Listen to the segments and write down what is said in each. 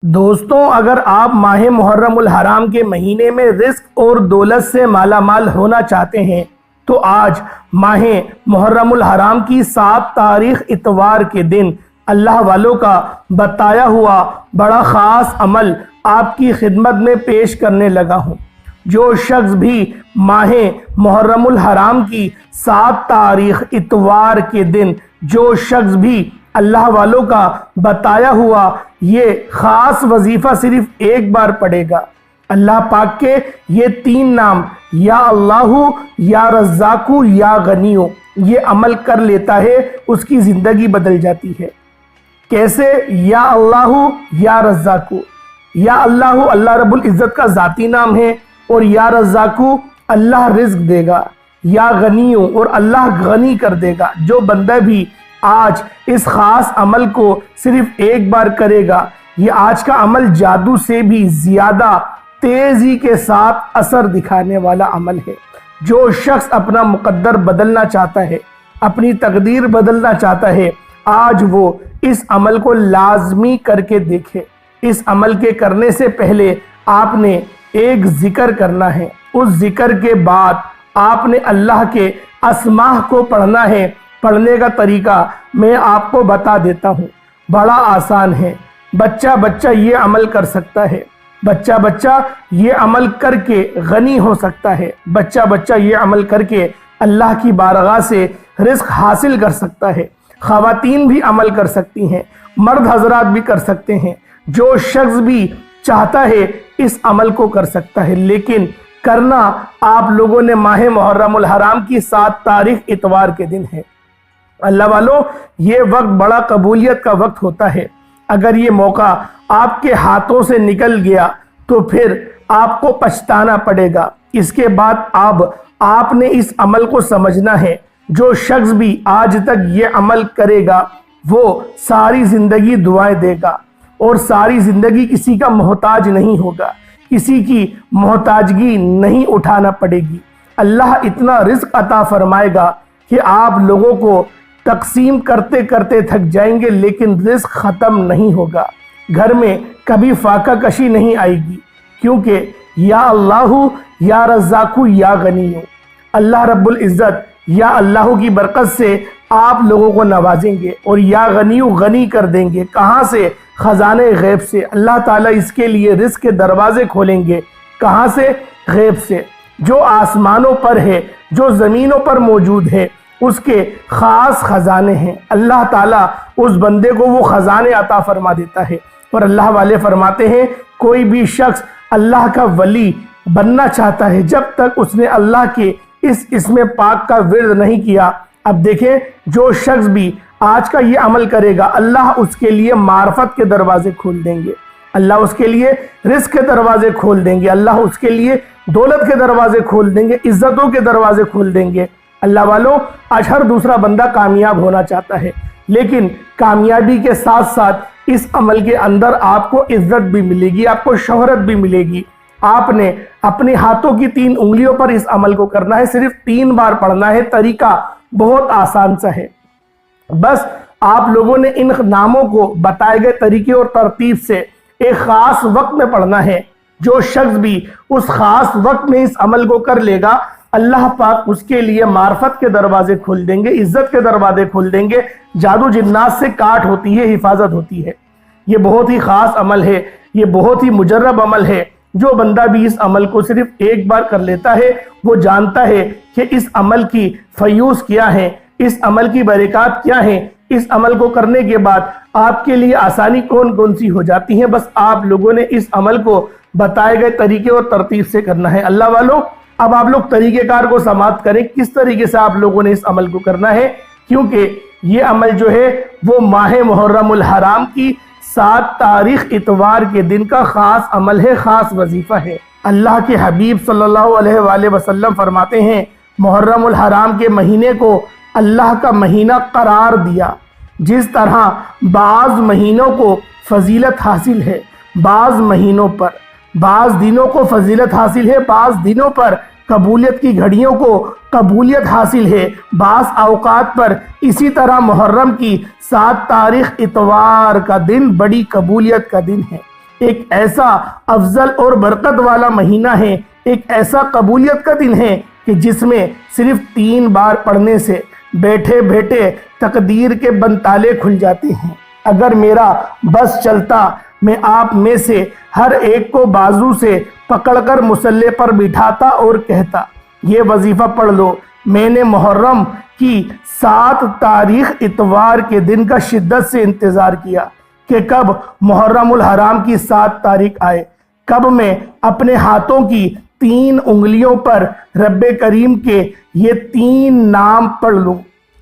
دوستوں، اگر آپ ماہ محرم الحرام کے مہینے میں رزق اور دولت سے مالا مال ہونا چاہتے ہیں تو آج ماہ محرم الحرام کی 7 تاریخ اتوار کے دن اللہ والوں کا بتایا ہوا بڑا خاص عمل آپ کی خدمت میں پیش کرنے لگا ہوں۔ جو شخص بھی ماہ محرم الحرام کی 7 تاریخ اتوار کے دن جو شخص بھی اللہ والوں کا بتایا ہوا یہ خاص وظیفہ صرف ایک بار پڑھے گا، اللہ پاک کے یہ 3 نام یا اللہ، یا رزاق، یا غنی یہ عمل کر لیتا ہے، اس کی زندگی بدل جاتی ہے۔ کیسے؟ یا اللہ، یا رزاق۔ یا اللہ اللہ رب العزت کا ذاتی نام ہے، اور یا رزاق اللہ رزق دے گا، یا غنی اور اللہ غنی کر دے گا۔ جو بندہ بھی آج اس خاص عمل کو صرف ایک بار کرے گا، یہ آج کا عمل جادو سے بھی زیادہ تیزی کے ساتھ اثر دکھانے والا عمل ہے۔ جو شخص اپنا مقدر بدلنا چاہتا ہے، اپنی تقدیر بدلنا چاہتا ہے، آج وہ اس عمل کو لازمی کر کے دیکھے۔ اس عمل کے کرنے سے پہلے آپ نے ایک ذکر کرنا ہے، اس ذکر کے بعد آپ نے اللہ کے اسماء کو پڑھنا ہے۔ پڑھنے کا طریقہ میں آپ کو بتا دیتا ہوں، بڑا آسان ہے۔ بچہ یہ عمل کر سکتا ہے، بچہ یہ عمل کر کے غنی ہو سکتا ہے، بچہ یہ عمل کر کے اللہ کی بارگاہ سے رزق حاصل کر سکتا ہے۔ خواتین بھی عمل کر سکتی ہیں، مرد حضرات بھی کر سکتے ہیں۔ جو شخص بھی چاہتا ہے اس عمل کو کر سکتا ہے، لیکن کرنا آپ لوگوں نے ماہ محرم الحرام کی 7 تاریخ اتوار کے دن ہے۔ اللہ والوں، یہ وقت بڑا قبولیت کا وقت ہوتا ہے۔ اگر یہ موقع آپ کے ہاتھوں سے نکل گیا تو پھر آپ کو پچھتانا پڑے گا۔ اس کے بعد آپ نے اس عمل کو سمجھنا ہے۔ جو شخص بھی آج تک یہ عمل کرے گا وہ ساری زندگی دعائیں دے گا، اور ساری زندگی کسی کا محتاج نہیں ہوگا، کسی کی محتاجگی نہیں اٹھانا پڑے گی۔ اللہ اتنا رزق عطا فرمائے گا کہ آپ لوگوں کو تقسیم کرتے کرتے تھک جائیں گے، لیکن رزق ختم نہیں ہوگا۔ گھر میں کبھی فاقہ کشی نہیں آئے گی، کیونکہ یا اللہ، یا رزاق، یا غنی اللہ رب العزت یا اللہ کی برکت سے آپ لوگوں کو نوازیں گے، اور یا غنی غنی کر دیں گے۔ کہاں سے؟ خزانے غیب سے۔ اللہ تعالیٰ اس کے لیے رزق کے دروازے کھولیں گے۔ کہاں سے؟ غیب سے۔ جو آسمانوں پر ہے، جو زمینوں پر موجود ہے، اس کے خاص خزانے ہیں۔ اللہ تعالیٰ اس بندے کو وہ خزانے عطا فرما دیتا ہے۔ اور اللہ والے فرماتے ہیں کوئی بھی شخص اللہ کا ولی بننا چاہتا ہے جب تک اس نے اللہ کے اس اسم پاک کا ورد نہیں کیا۔ اب دیکھیں، جو شخص بھی آج کا یہ عمل کرے گا، اللہ اس کے لیے معرفت کے دروازے کھول دیں گے، اللہ اس کے لیے رزق کے دروازے کھول دیں گے، اللہ اس کے لیے دولت کے دروازے کھول دیں گے، عزتوں کے دروازے کھول دیں گے۔ اللہ والوں، آج ہر دوسرا بندہ کامیاب ہونا چاہتا ہے، لیکن کامیابی کے ساتھ ساتھ اس عمل کے اندر آپ کو عزت بھی ملے گی، آپ کو شہرت بھی ملے گی۔ آپ نے اپنے ہاتھوں کی 3 انگلیوں پر اس عمل کو کرنا ہے، صرف 3 بار پڑھنا ہے۔ طریقہ بہت آسان سا ہے، بس آپ لوگوں نے ان ناموں کو بتائے گئے طریقے اور ترتیب سے ایک خاص وقت میں پڑھنا ہے۔ جو شخص بھی اس خاص وقت میں اس عمل کو کر لے گا، اللہ پاک اس کے لیے معرفت کے دروازے کھول دیں گے، عزت کے دروازے کھول دیں گے۔ جادو جنات سے کاٹ ہوتی ہے، حفاظت ہوتی ہے۔ یہ بہت ہی خاص عمل ہے، یہ بہت ہی مجرب عمل ہے۔ جو بندہ بھی اس عمل کو صرف ایک بار کر لیتا ہے وہ جانتا ہے کہ اس عمل کی فیوز کیا ہے، اس عمل کی برکات کیا ہیں۔ اس عمل کو کرنے کے بعد آپ کے لیے آسانی کون کون سی ہو جاتی ہیں۔ بس آپ لوگوں نے اس عمل کو بتائے گئے طریقے اور ترتیب سے کرنا ہے۔ اللہ والوں، اب آپ لوگ طریقہ کار کو سماعت کریں، کس طریقے سے آپ لوگوں نے اس عمل کو کرنا ہے، کیونکہ یہ عمل جو ہے وہ ماہ محرم الحرام کی 7 تاریخ اتوار کے دن کا خاص عمل ہے، خاص وظیفہ ہے۔ اللہ کے حبیب صلی اللہ علیہ وآلہ وسلم فرماتے ہیں محرم الحرام کے مہینے کو اللہ کا مہینہ قرار دیا۔ جس طرح بعض مہینوں کو فضیلت حاصل ہے، بعض مہینوں پر، بعض دنوں کو فضیلت حاصل ہے، بعض دنوں پر قبولیت کی گھڑیوں کو قبولیت حاصل ہے، بعض اوقات پر، اسی طرح محرم کی 7 تاریخ اتوار کا دن بڑی قبولیت کا دن ہے۔ ایک ایسا افضل اور برکت والا مہینہ ہے، ایک ایسا قبولیت کا دن ہے کہ جس میں صرف 3 بار پڑھنے سے بیٹھے بیٹھے تقدیر کے بند تالے کھل جاتے ہیں۔ اگر میرا بس چلتا میں آپ میں سے ہر ایک کو بازو سے پکڑ کر مصلی پر بٹھاتا اور کہتا یہ وظیفہ پڑھ لو۔ میں نے محرم کی 7 تاریخ اتوار کے دن کا شدت سے انتظار کیا کہ کب محرم الحرام کی 7 تاریخ آئے، کب میں اپنے ہاتھوں کی 3 انگلیوں پر رب کریم کے یہ 3 نام پڑھ لوں۔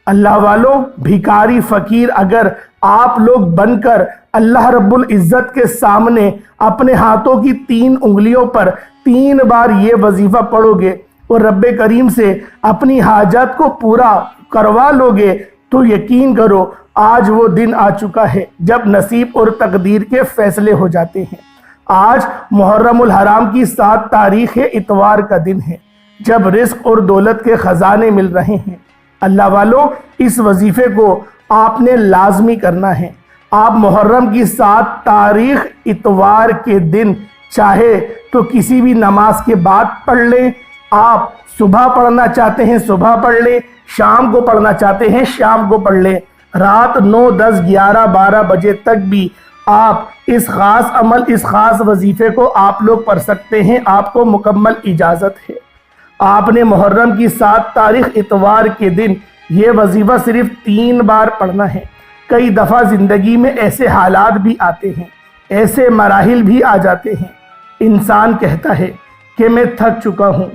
اللہ والو، بھکاری فقیر اگر آپ لوگ بن کر اللہ رب العزت کے سامنے اپنے ہاتھوں کی 3 انگلیوں پر 3 بار یہ وظیفہ پڑھو گے اور رب کریم سے اپنی حاجات کو پورا کروا لو گے تو یقین کرو آج وہ دن آ چکا ہے جب نصیب اور تقدیر کے فیصلے ہو جاتے ہیں۔ آج محرم الحرام کی 7 تاریخ اتوار کا دن ہے جب رزق اور دولت کے خزانے مل رہے ہیں۔ اللہ والو، اس وظیفے کو آپ نے لازمی کرنا ہے۔ آپ محرم کی 7 تاریخ اتوار کے دن چاہے تو کسی بھی نماز کے بعد پڑھ لیں، آپ صبح پڑھنا چاہتے ہیں صبح پڑھ لیں، شام کو پڑھنا چاہتے ہیں شام کو پڑھ لیں، رات 9، 10، 11، 12 بجے تک بھی آپ اس خاص عمل، اس خاص وظیفے کو آپ لوگ پڑھ سکتے ہیں، آپ کو مکمل اجازت ہے۔ آپ نے محرم کی 7 تاریخ اتوار کے دن یہ وظیفہ صرف 3 بار پڑھنا ہے۔ کئی دفعہ زندگی میں ایسے حالات بھی آتے ہیں، ایسے مراحل بھی آ جاتے ہیں، انسان کہتا ہے کہ میں تھک چکا ہوں،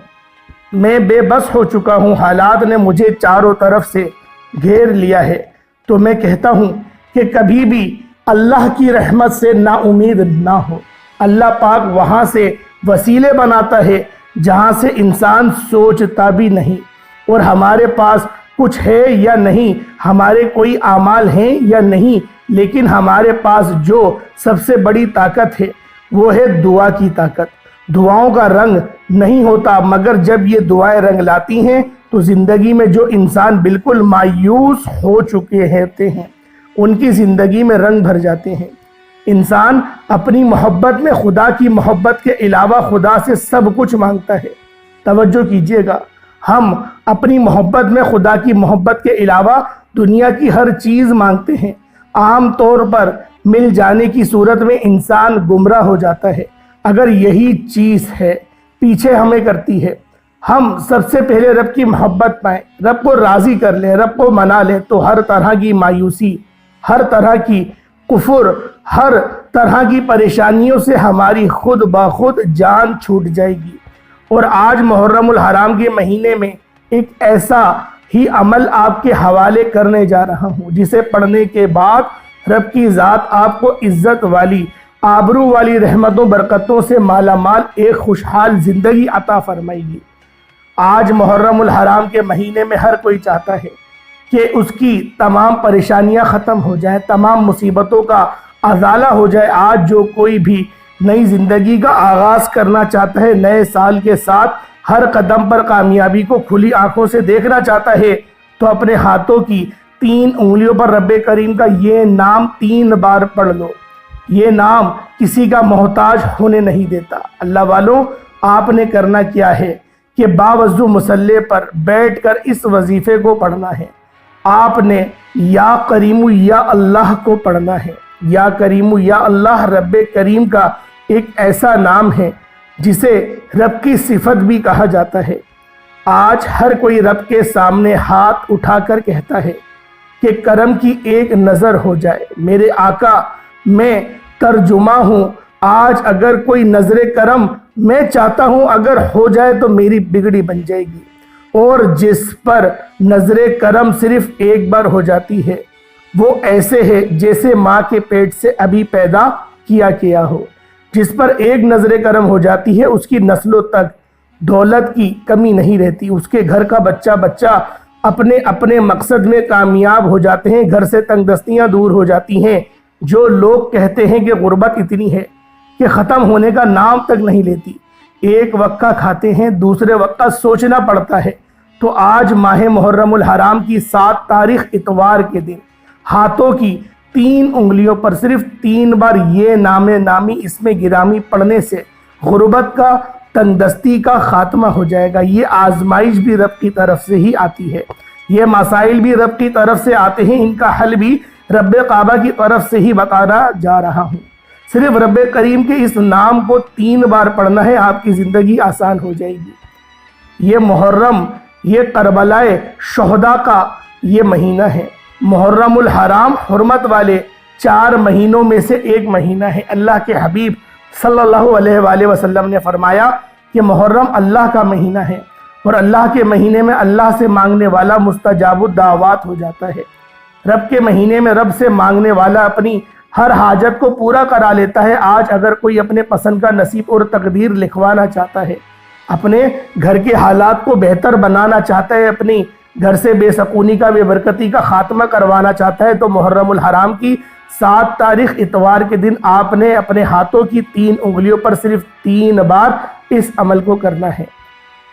میں بے بس ہو چکا ہوں، حالات نے مجھے چاروں طرف سے گھیر لیا ہے۔ تو میں کہتا ہوں کہ کبھی بھی اللہ کی رحمت سے نا امید نہ ہو۔ اللہ پاک وہاں سے وسیلے بناتا ہے جہاں سے انسان سوچتا بھی نہیں، اور ہمارے پاس کچھ ہے یا نہیں، ہمارے کوئی اعمال ہیں یا نہیں، لیکن ہمارے پاس جو سب سے بڑی طاقت ہے وہ ہے دعا کی طاقت۔ دعاؤں کا رنگ نہیں ہوتا، مگر جب یہ دعائیں رنگ لاتی ہیں تو زندگی میں جو انسان بالکل مایوس ہو چکے ہوتے ہیں ان کی زندگی میں رنگ بھر جاتے ہیں۔ انسان اپنی محبت میں خدا کی محبت کے علاوہ خدا سے سب کچھ مانگتا ہے۔ توجہ کیجئے گا، ہم اپنی محبت میں خدا کی محبت کے علاوہ دنیا کی ہر چیز مانگتے ہیں۔ عام طور پر مل جانے کی صورت میں انسان گمراہ ہو جاتا ہے۔ اگر یہی چیز ہے پیچھے ہمیں کرتی ہے، ہم سب سے پہلے رب کی محبت پائیں، رب کو راضی کر لیں، رب کو منا لیں، تو ہر طرح کی مایوسی، ہر طرح کی کفر، ہر طرح کی پریشانیوں سے ہماری خود بخود جان چھوٹ جائے گی۔ اور آج محرم الحرام کے مہینے میں ایک ایسا ہی عمل آپ کے حوالے کرنے جا رہا ہوں جسے پڑھنے کے بعد رب کی ذات آپ کو عزت والی، آبرو والی رحمتوں برکتوں سے مالا مال ایک خوشحال زندگی عطا فرمائے گی۔ آج محرم الحرام کے مہینے میں ہر کوئی چاہتا ہے کہ اس کی تمام پریشانیاں ختم ہو جائیں، تمام مصیبتوں کا ازالہ ہو جائے۔ آج جو کوئی بھی نئی زندگی کا آغاز کرنا چاہتا ہے، نئے سال کے ساتھ ہر قدم پر کامیابی کو کھلی آنکھوں سے دیکھنا چاہتا ہے، تو اپنے ہاتھوں کی 3 انگلیوں پر رب کریم کا یہ نام 3 بار پڑھ لو۔ یہ نام کسی کا محتاج ہونے نہیں دیتا۔ اللہ والوں، آپ نے کرنا کیا ہے کہ باوضو مصلی پر بیٹھ کر اس وظیفے کو پڑھنا ہے۔ آپ نے یا کریم یا اللہ کو پڑھنا ہے۔ یا کریم یا اللہ رب کریم کا ایک ایسا نام ہے جسے رب کی صفت بھی کہا جاتا ہے۔ آج ہر کوئی رب کے سامنے ہاتھ اٹھا کر کہتا ہے کہ کرم کی ایک نظر ہو جائے۔ میرے آقا، میں ترجمہ ہوں، آج اگر کوئی نظر کرم میں چاہتا ہوں اگر ہو جائے تو میری بگڑی بن جائے گی۔ اور جس پر نظر کرم صرف ایک بار ہو جاتی ہے وہ ایسے ہے جیسے ماں کے پیٹ سے ابھی پیدا کیا ہو۔ جس پر ایک نظر کرم ہو جاتی ہے اس کی نسلوں تک دولت کی کمی نہیں رہتی، اس کے گھر کا بچہ اپنے اپنے مقصد میں کامیاب ہو جاتے ہیں، گھر سے تنگ دستیاں دور ہو جاتی ہیں۔ جو لوگ کہتے ہیں کہ غربت اتنی ہے کہ ختم ہونے کا نام تک نہیں لیتی، ایک وقت کا کھاتے ہیں دوسرے وقت کا سوچنا پڑتا ہے، تو آج ماہ محرم الحرام کی 7 تاریخ اتوار کے دن ہاتھوں کی 3 انگلیوں پر صرف 3 بار یہ نام نامی اسم گرامی پڑھنے سے غربت کا، تنگدستی کا خاتمہ ہو جائے گا۔ یہ آزمائش بھی رب کی طرف سے ہی آتی ہے، یہ مسائل بھی رب کی طرف سے آتے ہیں، ان کا حل بھی رب کعبہ کی طرف سے ہی بتانا جا رہا ہوں۔ صرف رب کریم کے اس نام کو 3 بار پڑھنا ہے، آپ کی زندگی آسان ہو جائے گی۔ یہ محرم، یہ کربلائے شہداء کا یہ مہینہ ہے۔ محرم الحرام حرمت والے 4 مہینوں میں سے ایک مہینہ ہے۔ اللہ کے حبیب صلی اللہ علیہ وآلہ وسلم نے فرمایا کہ محرم اللہ کا مہینہ ہے، اور اللہ کے مہینے میں اللہ سے مانگنے والا مستجاب الدعوات ہو جاتا ہے۔ رب کے مہینے میں رب سے مانگنے والا اپنی ہر حاجت کو پورا کرا لیتا ہے۔ آج اگر کوئی اپنے پسند کا نصیب اور تقدیر لکھوانا چاہتا ہے، اپنے گھر کے حالات کو بہتر بنانا چاہتا ہے، اپنی گھر سے بے سکونی کا، بے برکتی کا خاتمہ کروانا چاہتا ہے، تو محرم الحرام کی 7 تاریخ اتوار کے دن آپ نے اپنے ہاتھوں کی 3 انگلیوں پر صرف 3 بار اس عمل کو کرنا ہے۔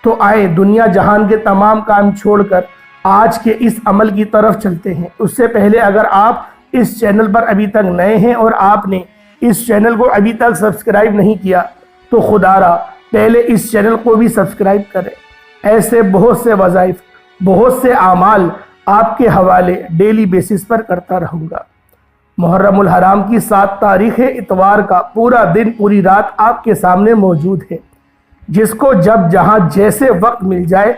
تو آئے دنیا جہان کے تمام کام چھوڑ کر آج کے اس عمل کی طرف چلتے ہیں۔ اس سے پہلے اگر آپ اس چینل پر ابھی تک نئے ہیں اور آپ نے اس چینل کو ابھی تک سبسکرائب نہیں کیا، تو خدا را پہلے اس چینل کو بھی سبسکرائب کریں۔ ایسے بہت سے وظائف، بہت سے اعمال آپ کے حوالے ڈیلی بیسس پر کرتا رہوں گا۔ محرم الحرام کی 7 تاریخ اتوار کا پورا دن، پوری رات آپ کے سامنے موجود ہے۔ جس کو جب جہاں جیسے وقت مل جائے،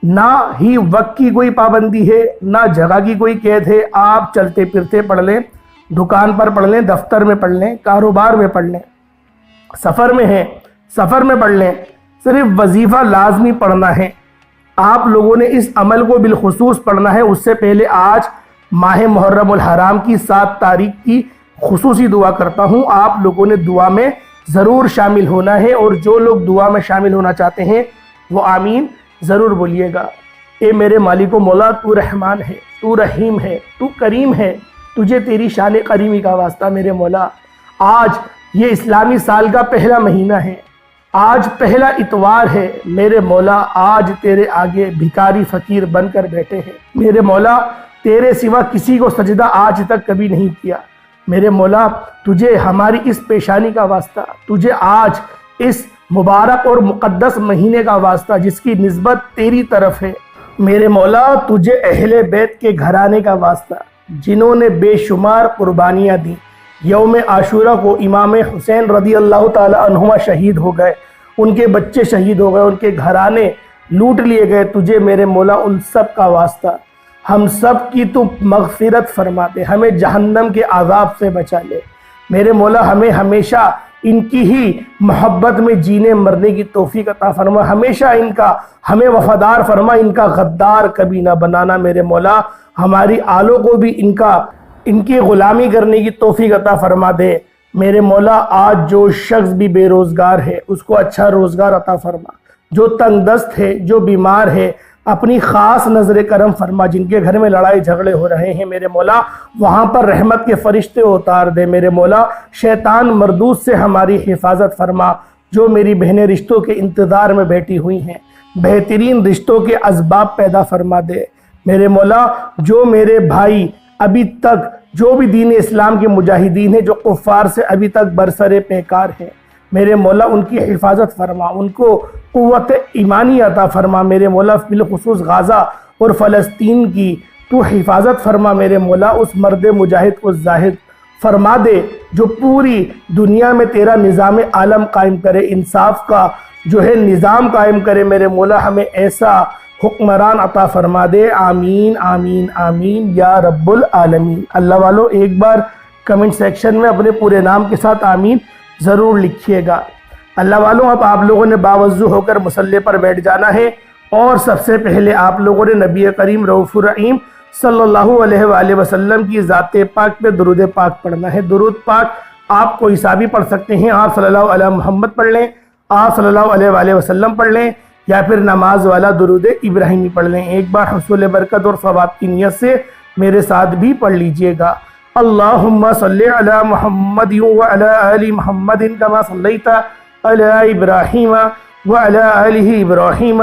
نہ ہی وقت کی کوئی پابندی ہے، نہ جگہ کی کوئی قید ہے، آپ چلتے پھرتے پڑھ لیں، دکان پر پڑھ لیں، دفتر میں پڑھ لیں، کاروبار میں پڑھ لیں، سفر میں ہیں سفر میں پڑھ لیں۔ صرف وظیفہ لازمی پڑھنا ہے۔ آپ لوگوں نے اس عمل کو بالخصوص پڑھنا ہے۔ اس سے پہلے آج ماہ محرم الحرام کی 7 تاریخ کی خصوصی دعا کرتا ہوں، آپ لوگوں نے دعا میں ضرور شامل ہونا ہے، اور جو لوگ دعا میں شامل ہونا چاہتے ہیں وہ آمین ضرور بولیے گا۔ اے میرے مالک و مولا، تو رحمان ہے، تو رحیم ہے، تو کریم ہے، تجھے تیری شان کریمی کا واسطہ میرے مولا۔ آج یہ اسلامی سال کا پہلا مہینہ ہے، آج پہلا اتوار ہے میرے مولا، آج تیرے آگے بھکاری فقیر بن کر بیٹھے ہیں میرے مولا۔ تیرے سوا کسی کو سجدہ آج تک کبھی نہیں کیا میرے مولا، تجھے ہماری اس پیشانی کا واسطہ، تجھے آج اس مبارک اور مقدس مہینے کا واسطہ جس کی نسبت تیری طرف ہے میرے مولا، تجھے اہل بیت کے گھرانے کا واسطہ جنہوں نے بے شمار قربانیاں دی۔ یوم عاشورہ کو امام حسین رضی اللہ تعالی عنہما شہید ہو گئے، ان کے بچے شہید ہو گئے، ان کے گھرانے لوٹ لیے گئے، تجھے میرے مولا ان سب کا واسطہ ہم سب کی تو مغفرت فرما دے، ہمیں جہنم کے عذاب سے بچا لے میرے مولا، ہمیں ہمیشہ ان کی ہی محبت میں جینے مرنے کی توفیق عطا فرما، ہمیشہ ان کا ہمیں وفادار فرما، ان کا غدار کبھی نہ بنانا میرے مولا، ہماری آلوں کو بھی ان کی غلامی کرنے کی توفیق عطا فرما دے میرے مولا۔ آج جو شخص بھی بے روزگار ہے اس کو اچھا روزگار عطا فرما، جو تنگ دست ہے، جو بیمار ہے، اپنی خاص نظر کرم فرما، جن کے گھر میں لڑائی جھگڑے ہو رہے ہیں میرے مولا وہاں پر رحمت کے فرشتے اتار دے میرے مولا، شیطان مردود سے ہماری حفاظت فرما، جو میری بہنیں رشتوں کے انتظار میں بیٹھی ہوئی ہیں بہترین رشتوں کے اسباب پیدا فرما دے میرے مولا، جو میرے بھائی ابھی تک جو بھی دین اسلام کے مجاہدین ہیں جو کفار سے ابھی تک برسر پیکار ہیں میرے مولا، ان کی حفاظت فرما، ان کو قوت ایمانی عطا فرما میرے مولا، بالخصوص غزہ اور فلسطین کی تو حفاظت فرما میرے مولا، اس مرد مجاہد کو زاہد فرما دے جو پوری دنیا میں تیرا نظام عالم قائم کرے، انصاف کا جو ہے نظام قائم کرے میرے مولا، ہمیں ایسا حکمران عطا فرما دے، آمین آمین آمین یا رب العالمین۔ اللہ والو ایک بار کمنٹ سیکشن میں اپنے پورے نام کے ساتھ آمین ضرور لکھیے گا۔ اللہ والوں اب آپ لوگوں نے باوضو ہو کر مصلی پر بیٹھ جانا ہے، اور سب سے پہلے آپ لوگوں نے نبی کریم رؤوف الرحیم صلی اللہ علیہ وآلہ وسلم کی ذات پاک پہ درود پاک پڑھنا ہے۔ درود پاک آپ کوئی سا بھی پڑھ سکتے ہیں، آپ صلی اللہ علیہ محمد پڑھ لیں، آپ صلی اللہ علیہ وآلہ وسلم پڑھ لیں، یا پھر نماز والا درود ابراہیمی پڑھ لیں۔ ایک بار حصول برکت اور ثواب کی نیت سے میرے ساتھ بھی پڑھ لیجئے گا۔ اللہم صلی علی محمد وعلی آل محمد کما صلیت علی ابراہیم وعلی آل ابراہیم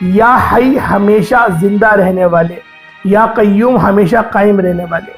یا حی ہمیشہ زندہ رہنے والے، یا قیوم ہمیشہ قائم رہنے والے،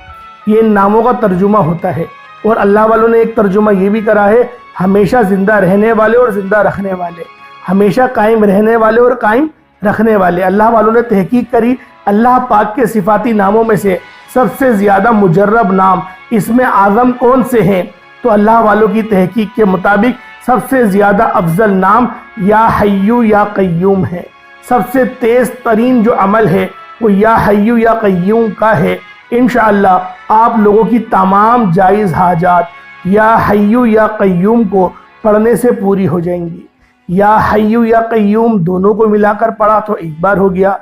یہ ان ناموں کا ترجمہ ہوتا ہے۔ اور اللہ والوں نے ایک ترجمہ یہ بھی کرا ہے ہمیشہ زندہ رہنے والے اور زندہ رکھنے والے، ہمیشہ قائم رہنے والے اور قائم رکھنے والے۔ اللہ والوں نے تحقیق کری اللہ پاک کے صفاتی ناموں میں سے سب سے زیادہ مجرب نام اسم اعظم کون سے ہیں، تو اللہ والوں کی تحقیق کے مطابق سب سے زیادہ افضل نام یا حیو یا قیوم ہے۔ سب سے تیز ترین جو عمل ہے وہ یا حیو یا قیوم کا ہے۔ انشاءاللہ آپ لوگوں کی تمام جائز حاجات یا حیو یا قیوم کو پڑھنے سے پوری ہو جائیں گی۔ یا حیو یا قیوم دونوں کو ملا کر پڑھا تو ایک بار ہو گیا،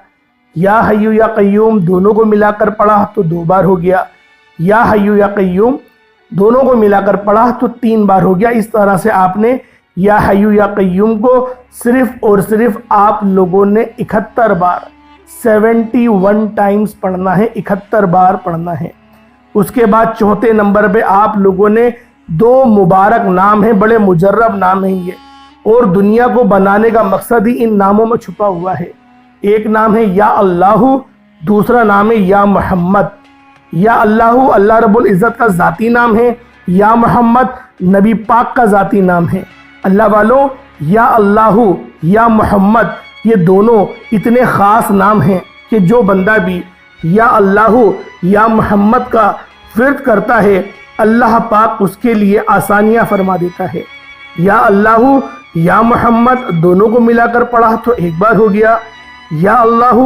یا حیو یا قیوم دونوں کو ملا کر پڑھا تو 2 بار ہو گیا، یا حیو یا قیوم دونوں کو ملا کر پڑھا تو 3 بار ہو گیا۔ اس طرح سے آپ نے یا حیو یا قیوم کو صرف اور صرف آپ لوگوں نے 71 بار 71 ٹائمز پڑھنا ہے، 71 بار پڑھنا ہے۔ اس کے بعد چوتھے نمبر پہ آپ لوگوں نے 2 مبارک نام ہیں، بڑے مجرب نام ہیں یہ، اور دنیا کو بنانے کا مقصد ہی ان ناموں میں چھپا ہوا ہے۔ ایک نام ہے یا اللہ، دوسرا نام ہے یا محمد۔ یا اللہ اللہ رب العزت کا ذاتی نام ہے، یا محمد نبی پاک کا ذاتی نام ہے۔ اللہ والوں یا اللہ یا محمد یہ دونوں اتنے خاص نام ہیں کہ جو بندہ بھی یا اللہ یا محمد کا ورد کرتا ہے اللہ پاک اس کے لیے آسانیاں فرما دیتا ہے۔ یا اللہ یا محمد دونوں کو ملا کر پڑھا تو ایک بار ہو گیا، یا اللہ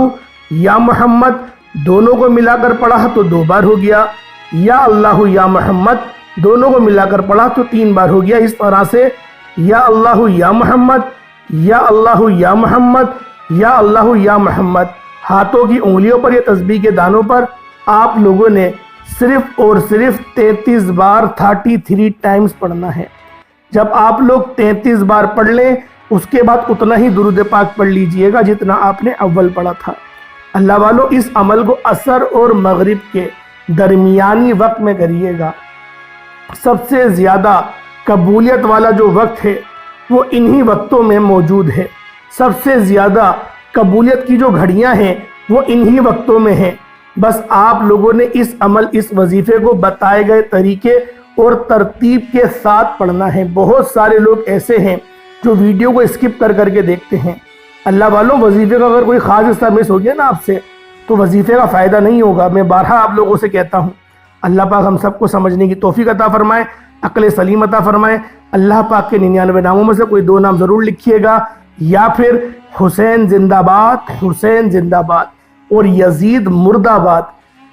یا محمد دونوں کو ملا کر پڑھا تو 2 بار ہو گیا، یا اللہ یا محمد دونوں کو ملا کر پڑھا تو 3 بار ہو گیا۔ اس طرح سے یا اللہ یا محمد، یا اللہ یا محمد، یا اللہ یا محمد، ہاتھوں کی انگلیوں پر یا تسبیح کے دانوں پر آپ لوگوں نے صرف اور صرف 33 بار 33 ٹائمز پڑھنا ہے۔ جب آپ لوگ 33 بار پڑھ لیں اس کے بعد اتنا ہی درود پاک پڑھ لیجئے گا جتنا آپ نے اول پڑھا تھا۔ اللہ والوں اس عمل کو عصر اور مغرب کے درمیانی وقت میں کریے گا۔ سب سے زیادہ قبولیت والا جو وقت ہے وہ انہی وقتوں میں موجود ہے۔ سب سے زیادہ قبولیت کی جو گھڑیاں ہیں وہ انہی وقتوں میں ہیں۔ بس آپ لوگوں نے اس عمل اس وظیفے کو بتائے گئے طریقے اور ترتیب کے ساتھ پڑھنا ہے۔ بہت سارے لوگ ایسے ہیں جو ویڈیو کو اسکپ کر کر کے دیکھتے ہیں۔ اللہ والوں وظیفے کا اگر کوئی خاص حصہ مس ہو گیا نا آپ سے تو وظیفے کا فائدہ نہیں ہوگا۔ میں بارہا آپ لوگوں سے کہتا ہوں اللہ پاک ہم سب کو سمجھنے کی توفیق عطا فرمائے، عقل سلیم عطا فرمائے۔ اللہ پاک کے 99 ناموں میں سے کوئی 2 نام ضرور لکھیے گا، یا پھر حسین زندہ باد، حسین زندہ باد، اور یزید مرد آباد،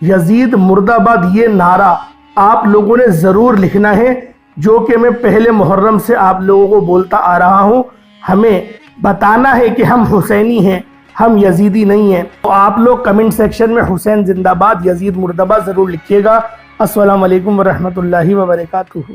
یزید مرد آباد، یہ نعرہ آپ لوگوں نے ضرور لکھنا ہے، جو کہ میں پہلے محرم سے آپ لوگوں کو بولتا آ رہا ہوں۔ ہمیں بتانا ہے کہ ہم حسینی ہیں، ہم یزیدی نہیں ہیں۔ تو آپ لوگ کمنٹ سیکشن میں حسین زندہ باد، یزید مرد آباد ضرور لکھیے گا۔ السلام علیکم ورحمۃ اللہ وبرکاتہ۔